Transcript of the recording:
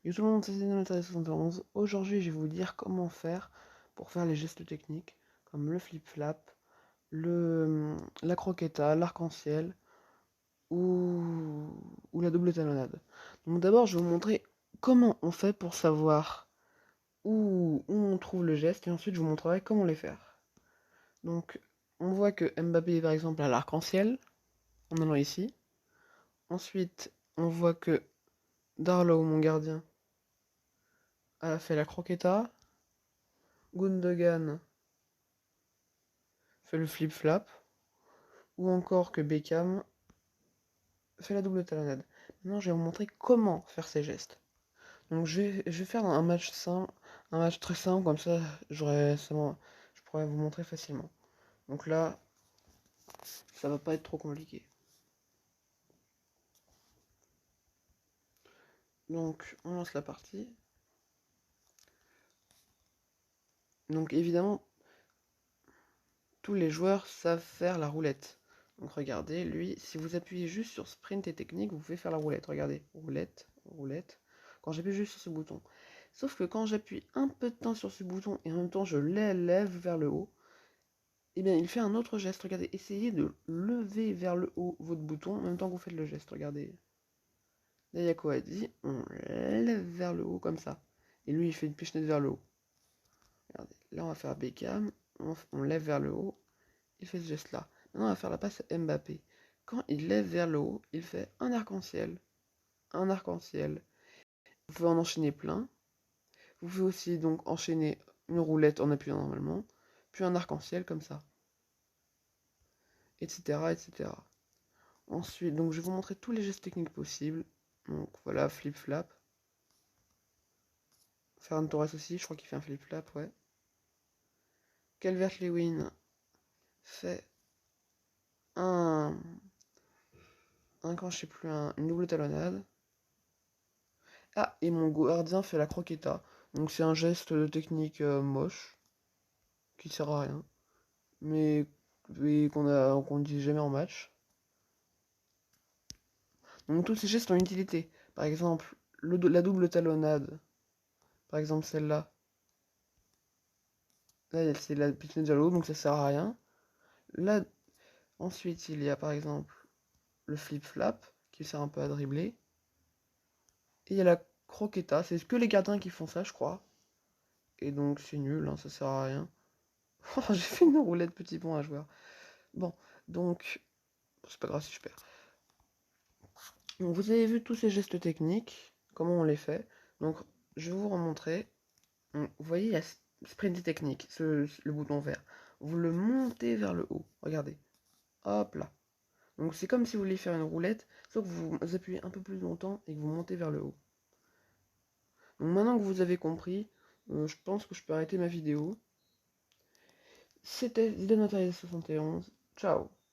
Yo tout le monde, c'est Dénotaria71. Aujourd'hui, je vais vous dire comment faire pour faire les gestes techniques comme le flip-flap, la croqueta, l'arc-en-ciel ou la double talonnade. Donc d'abord, je vais vous montrer comment on fait pour savoir où on trouve le geste et ensuite je vous montrerai comment les faire. Donc on voit que Mbappé par exemple a l'arc-en-ciel en allant ici. Ensuite, on voit que Darlow, mon gardien, a fait la croqueta. Gundogan fait le flip-flap, ou encore que Beckham fait la double talonnade. Maintenant, je vais vous montrer comment faire ces gestes. Donc, je vais faire un match simple, un match très simple, comme ça, je pourrais vous montrer facilement. Donc là, ça va pas être trop compliqué. Donc, on lance la partie. Donc, évidemment, tous les joueurs savent faire la roulette. Donc, regardez, lui, si vous appuyez juste sur sprint et technique, vous pouvez faire la roulette. Regardez, roulette, roulette. Quand j'appuie juste sur ce bouton. Sauf que quand j'appuie un peu de temps sur ce bouton et en même temps je l'élève vers le haut, eh bien il fait un autre geste. Regardez, essayez de lever vers le haut votre bouton en même temps que vous faites le geste. Regardez. Dayako a dit, on lève vers le haut comme ça. Et lui il fait une pichenette vers le haut. Regardez, là on va faire Beckham, on lève vers le haut, il fait ce geste là. Maintenant on va faire la passe à Mbappé. Quand il lève vers le haut, il fait un arc-en-ciel. Un arc-en-ciel. Vous pouvez en enchaîner plein. Vous pouvez aussi donc enchaîner une roulette en appuyant normalement, puis un arc-en-ciel comme ça, etc., etc. Ensuite, donc je vais vous montrer tous les gestes techniques possibles. Donc voilà, flip-flap. Ferran Torres aussi, je crois qu'il fait un flip-flap, ouais. Calvert-Lewin fait un, quand je sais plus, une double talonnade. Ah, et mon gardien fait la croqueta. Donc c'est un geste de technique moche, qui sert à rien, mais qu'on dit jamais en match. Donc tous ces gestes ont une utilité. Par exemple, la double talonnade. Par exemple celle-là. Là, c'est la pitch Jalo, donc ça sert à rien. Là, ensuite, il y a par exemple le flip-flap, qui sert un peu à dribbler. Et il y a la croqueta, c'est que les gardiens qui font ça, je crois. Et donc c'est nul, hein, ça sert à rien. Oh, j'ai fait une roulette petit pont à joueur. Bon, donc, c'est pas grave si je perds. Donc vous avez vu tous ces gestes techniques, comment on les fait. Donc je vais vous remontrer. Vous voyez, il y a sprint technique, le bouton vert. Vous le montez vers le haut. Regardez. Hop là. Donc c'est comme si vous vouliez faire une roulette, sauf que vous appuyez un peu plus longtemps et que vous montez vers le haut. Donc maintenant que vous avez compris, je pense que je peux arrêter ma vidéo. C'était Dénotaria71. Ciao.